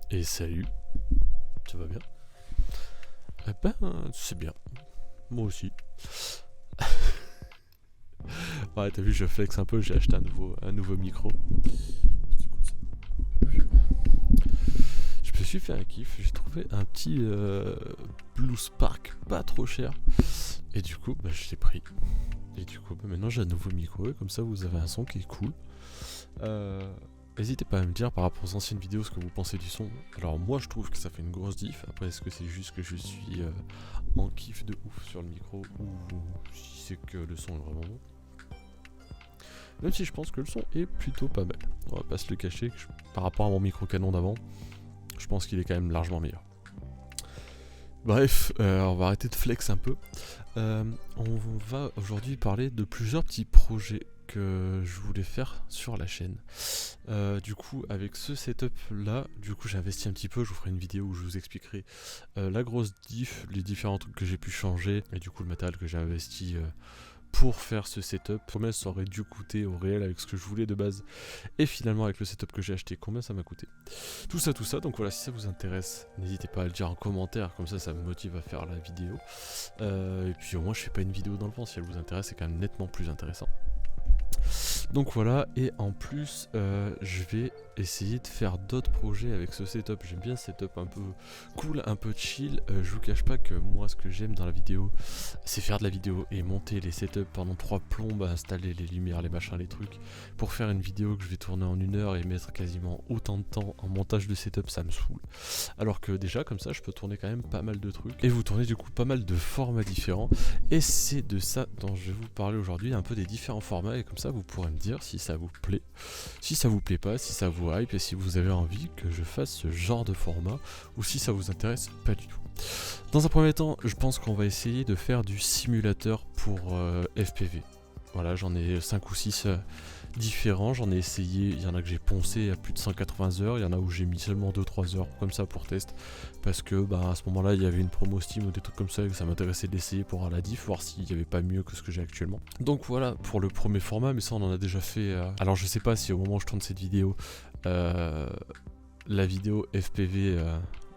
Et salut, ça va bien? Eh ben, c'est bien. Moi aussi. Ouais, t'as vu, je flex un peu, j'ai acheté un nouveau micro. C'est cool, ça. Je me suis fait un kiff, j'ai trouvé un petit Blue Spark pas trop cher. Et du coup, bah, je l'ai pris. Et du coup, bah, maintenant j'ai un nouveau micro, et comme ça vous avez un son qui est cool. N'hésitez pas à me dire par rapport aux anciennes vidéos ce que vous pensez du son. Alors moi je trouve que ça fait une grosse diff. Après est-ce que c'est juste que je suis en kiff de ouf sur le micro ou si c'est que le son est vraiment bon. Même si je pense que le son est plutôt pas mal. On va pas se le cacher, par rapport à mon micro canon d'avant, je pense qu'il est quand même largement meilleur. Bref, on va arrêter de flex un peu. On va aujourd'hui parler de plusieurs petits projets que je voulais faire sur la chaîne. Du coup, avec ce setup là, j'ai investi un petit peu. Je vous ferai une vidéo où je vous expliquerai la grosse diff, les différents trucs que j'ai pu changer et du coup le matériel que j'ai investi pour faire ce setup, combien ça aurait dû coûter au réel avec ce que je voulais de base, et finalement avec le setup que j'ai acheté, combien ça m'a coûté. Tout ça, donc voilà, si ça vous intéresse, n'hésitez pas à le dire en commentaire, comme ça me motive à faire la vidéo. Et puis au moins je fais pas une vidéo dans le vent, si elle vous intéresse, c'est quand même nettement plus intéressant. Donc voilà, et en plus je vais essayer de faire d'autres projets avec ce setup. J'aime bien ce setup un peu cool, un peu chill. Je vous cache pas que moi ce que j'aime dans la vidéo, c'est faire de la vidéo et monter les setups pendant 3 plombes, installer les lumières, les machins, les trucs, pour faire une vidéo que je vais tourner en 1 heure et mettre quasiment autant de temps en montage de setup, ça me saoule. Alors que déjà comme ça je peux tourner quand même pas mal de trucs et vous tournez du coup pas mal de formats différents, et c'est de ça dont je vais vous parler aujourd'hui, un peu des différents formats, et comme ça vous pourrez me dire si ça vous plaît, si ça vous plaît pas, si ça vous hype et si vous avez envie que je fasse ce genre de format ou si ça vous intéresse pas du tout. Dans un premier temps, je pense qu'on va essayer de faire du simulateur pour FPV. Voilà, j'en ai 5 ou 6 différents, j'en ai essayé, il y en a que j'ai poncé à plus de 180 heures, il y en a où j'ai mis seulement 2-3 heures comme ça pour test, parce que à ce moment là il y avait une promo Steam ou des trucs comme ça et que ça m'intéressait d'essayer pour avoir la diff, voir s'il n'y avait pas mieux que ce que j'ai actuellement. Donc voilà pour le premier format, mais ça on en a déjà fait, alors je sais pas si au moment où je tourne cette vidéo, la vidéo FPV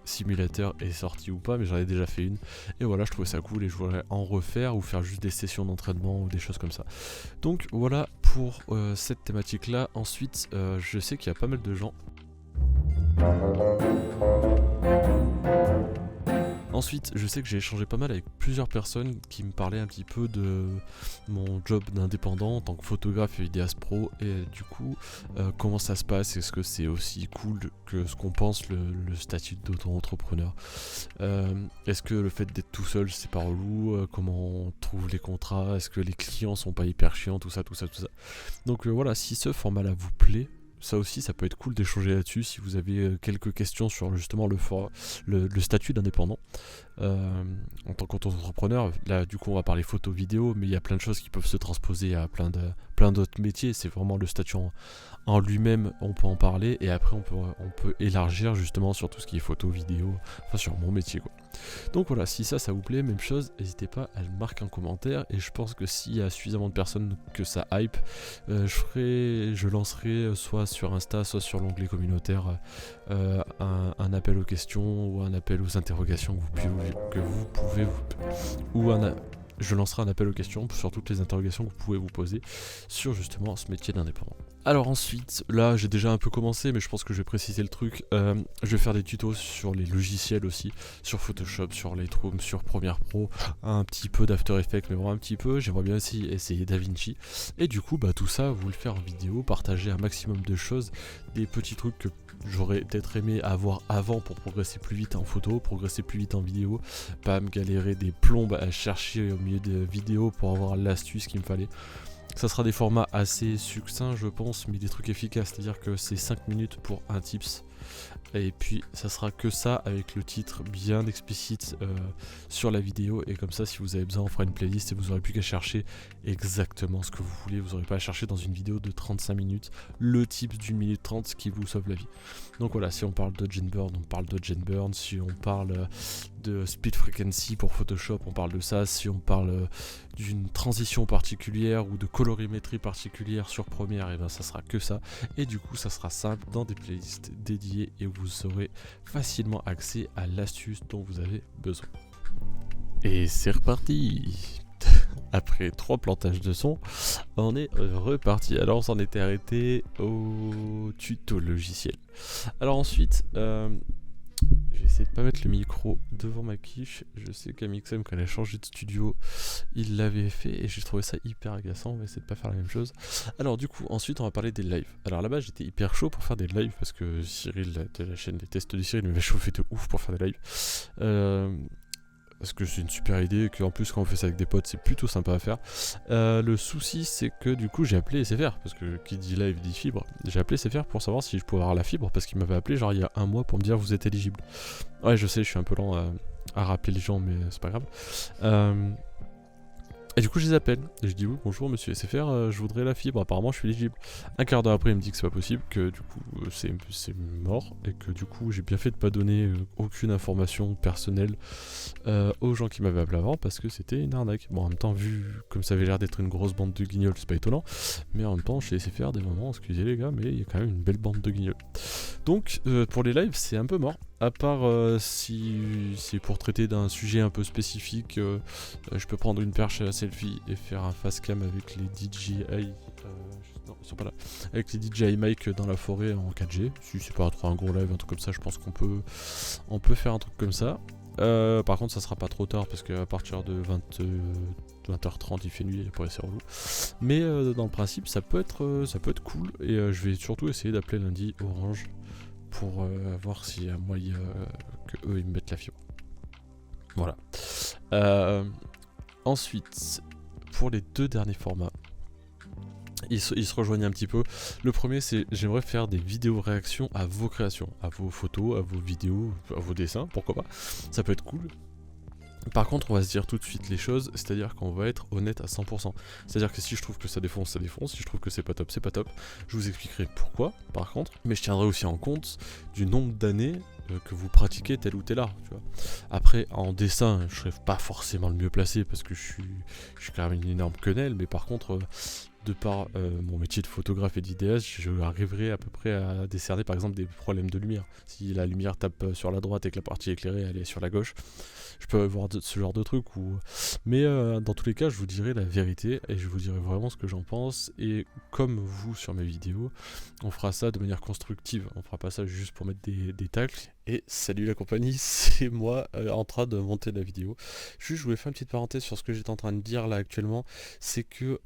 simulateur est sortie ou pas, mais j'en ai déjà fait une et voilà, je trouvais ça cool et je voudrais en refaire ou faire juste des sessions d'entraînement ou des choses comme ça. Donc voilà pour cette thématique là. Ensuite je sais qu'il y a pas mal de gens. Ensuite, je sais que j'ai échangé pas mal avec plusieurs personnes qui me parlaient un petit peu de mon job d'indépendant en tant que photographe et vidéaste pro, et du coup, comment ça se passe, est-ce que c'est aussi cool que ce qu'on pense le statut d'auto-entrepreneur, est-ce que le fait d'être tout seul c'est pas relou, comment on trouve les contrats, est-ce que les clients sont pas hyper chiants, tout ça. Donc voilà, si ce format là vous plaît, ça aussi ça peut être cool d'échanger là-dessus si vous avez quelques questions sur justement le statut d'indépendant en tant qu'entrepreneur. Là du coup on va parler photo vidéo, mais il y a plein de choses qui peuvent se transposer à plein d'autres métiers. C'est vraiment le statut en lui-même, on peut en parler, et après on peut élargir justement sur tout ce qui est photo vidéo, enfin sur mon métier quoi. Donc voilà, si ça vous plaît, même chose, n'hésitez pas à le marquer en commentaire, et je pense que s'il y a suffisamment de personnes que ça hype, je lancerai soit sur Insta, soit sur l'onglet communautaire un appel aux questions ou un appel aux interrogations je lancerai un appel aux questions sur toutes les interrogations que vous pouvez vous poser sur justement ce métier d'indépendant. Alors ensuite, là j'ai déjà un peu commencé, mais je pense que je vais préciser le truc. Je vais faire des tutos sur les logiciels aussi, sur Photoshop, sur Lightroom, sur Premiere Pro, un petit peu d'After Effects, mais vraiment un petit peu. J'aimerais bien aussi essayer DaVinci. Et du coup, tout ça, vous le faire en vidéo, partager un maximum de choses, des petits trucs que j'aurais peut-être aimé avoir avant pour progresser plus vite en photo, progresser plus vite en vidéo, pas me galérer des plombes à chercher au milieu de vidéos pour avoir l'astuce qu'il me fallait. Ça sera des formats assez succincts je pense, mais des trucs efficaces, c'est-à-dire que c'est 5 minutes pour un tips. Et puis ça sera que ça avec le titre bien explicite sur la vidéo, et comme ça si vous avez besoin on fera une playlist et vous n'aurez plus qu'à chercher exactement ce que vous voulez, vous n'aurez pas à chercher dans une vidéo de 35 minutes le tips d'1 minute 30 qui vous sauve la vie. Donc voilà, si on parle de Dodge and Burn, on parle de Dodge and Burn, si on parle de Speed Frequency pour Photoshop, on parle de ça, si on parle d'une transition particulière ou de colorimétrie particulière sur Premiere, et ben ça sera que ça. Et du coup, ça sera simple dans des playlists dédiées et vous aurez facilement accès à l'astuce dont vous avez besoin. Et c'est reparti. Après 3 plantages de son, on est reparti. Alors on s'en était arrêté au tuto logiciel. Alors ensuite, j'ai essayé de pas mettre le micro devant ma quiche. Je sais qu'Amixem, quand elle a changé de studio, il l'avait fait et j'ai trouvé ça hyper agaçant. On va essayer de pas faire la même chose. Alors du coup, ensuite on va parler des lives. Alors là-bas j'étais hyper chaud pour faire des lives parce que Cyril de la chaîne des tests de Cyril m'avait chauffé de ouf pour faire des lives. Parce que c'est une super idée et qu'en plus quand on fait ça avec des potes c'est plutôt sympa à faire. Le souci c'est que du coup j'ai appelé SFR, parce que qui dit live dit fibre. J'ai appelé SFR pour savoir si je pouvais avoir la fibre, parce qu'il m'avait appelé genre il y a un mois pour me dire vous êtes éligible. Ouais je sais, je suis un peu lent à rappeler les gens mais c'est pas grave. Et du coup je les appelle, et je dis oui bonjour monsieur SFR, je voudrais la fibre, apparemment je suis éligible. Un quart d'heure après il me dit que c'est pas possible, que du coup c'est mort, et que du coup j'ai bien fait de pas donner aucune information personnelle aux gens qui m'avaient appelé avant, parce que c'était une arnaque. Bon en même temps, vu comme ça avait l'air d'être une grosse bande de guignols, c'est pas étonnant, mais en même temps chez SFR des moments, excusez les gars, mais il y a quand même une belle bande de guignols. Donc pour les lives c'est un peu mort. À part si c'est pour traiter d'un sujet un peu spécifique, je peux prendre une perche à la selfie et faire un face cam avec les DJI, non ils sont pas là, avec les DJI mic dans la forêt en 4G. Si c'est pas trop un gros live, un truc comme ça, je pense qu'on peut faire un truc comme ça. Par contre ça sera pas trop tard parce qu'à partir de 20h30 il fait nuit et après c'est relou. Mais dans le principe ça peut être cool, et je vais surtout essayer d'appeler lundi Orange pour voir s'il y a moyen que eux ils me mettent la fibre. Voilà. Ensuite, pour les 2 derniers formats, ils se rejoignent un petit peu. Le premier c'est j'aimerais faire des vidéos réactions à vos créations, à vos photos, à vos vidéos, à vos dessins, pourquoi pas. Ça peut être cool. Par contre on va se dire tout de suite les choses, c'est-à-dire qu'on va être honnête à 100%. C'est-à-dire que si je trouve que ça défonce, si je trouve que c'est pas top, c'est pas top. Je vous expliquerai pourquoi par contre, mais je tiendrai aussi en compte du nombre d'années que vous pratiquez tel ou tel art, tu vois. Après en dessin je serai pas forcément le mieux placé parce que je suis quand même une énorme quenelle, mais par contre de par mon métier de photographe et d'idéaste, je arriverai à peu près à décerner par exemple des problèmes de lumière. Si la lumière tape sur la droite et que la partie éclairée elle est sur la gauche, je peux avoir ce genre de truc. Mais dans tous les cas je vous dirai la vérité et je vous dirai vraiment ce que j'en pense, et comme vous sur mes vidéos, on fera ça de manière constructive, on fera pas ça juste pour mettre des tacles. Et salut la compagnie, c'est moi en train de monter la vidéo. Juste je voulais faire une petite parenthèse sur ce que j'étais en train de dire là actuellement, c'est que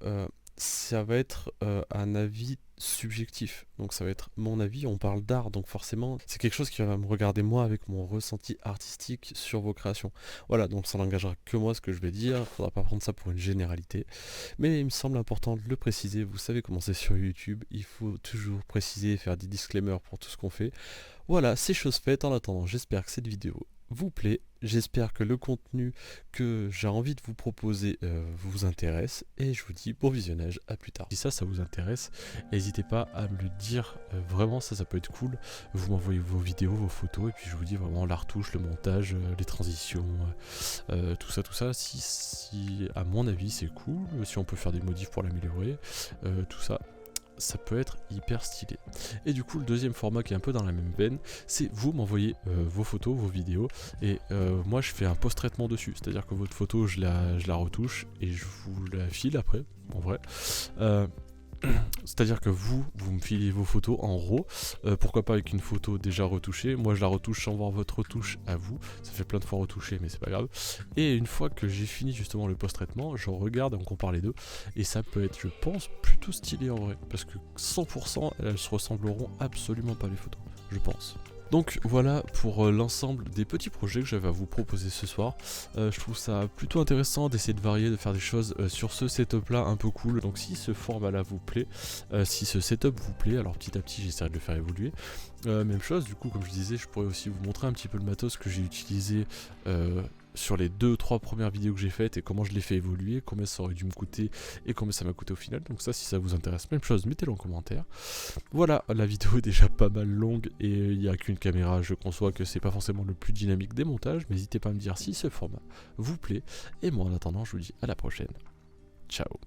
ça va être un avis subjectif, donc ça va être mon avis, on parle d'art, donc forcément c'est quelque chose qui va me regarder moi avec mon ressenti artistique sur vos créations. Voilà, donc ça n'engagera que moi ce que je vais dire, faudra pas prendre ça pour une généralité, mais il me semble important de le préciser. Vous savez comment c'est sur YouTube, il faut toujours préciser, faire des disclaimers pour tout ce qu'on fait. Voilà, c'est chose faite. En attendant, j'espère que cette vidéo vous plaît, j'espère que le contenu que j'ai envie de vous proposer vous intéresse, et je vous dis bon visionnage, à plus tard. Si ça vous intéresse, n'hésitez pas à me le dire, vraiment ça peut être cool. Vous m'envoyez vos vidéos, vos photos, et puis je vous dis vraiment la retouche, le montage, les transitions, tout ça, si à mon avis c'est cool, si on peut faire des modifs pour l'améliorer, tout ça. Ça peut être hyper stylé. Et du coup le deuxième format qui est un peu dans la même veine, c'est vous m'envoyez vos photos, vos vidéos, et moi je fais un post-traitement dessus, c'est à dire que votre photo je la retouche et je vous la file après, en vrai. C'est-à-dire que vous me filez vos photos en RAW, pourquoi pas avec une photo déjà retouchée, moi je la retouche sans voir votre retouche à vous, ça fait plein de fois retouché mais c'est pas grave, et une fois que j'ai fini justement le post-traitement, je regarde et on compare les deux, et ça peut être je pense plutôt stylé en vrai, parce que 100% elles se ressembleront absolument pas les photos, je pense. Donc voilà pour l'ensemble des petits projets que j'avais à vous proposer ce soir. Je trouve ça plutôt intéressant d'essayer de varier, de faire des choses sur ce setup là un peu cool. Donc si ce format là vous plaît, si ce setup vous plaît, alors petit à petit j'essaierai de le faire évoluer. Même chose, du coup comme je disais, je pourrais aussi vous montrer un petit peu le matos que j'ai utilisé sur les 2-3 premières vidéos que j'ai faites et comment je l'ai fait évoluer, combien ça aurait dû me coûter et combien ça m'a coûté au final. Donc ça, si ça vous intéresse, même chose, mettez-le en commentaire. Voilà, la vidéo est déjà pas mal longue et il n'y a qu'une caméra, je conçois que c'est pas forcément le plus dynamique des montages, mais n'hésitez pas à me dire si ce format vous plaît. Et moi en attendant, je vous dis à la prochaine. Ciao.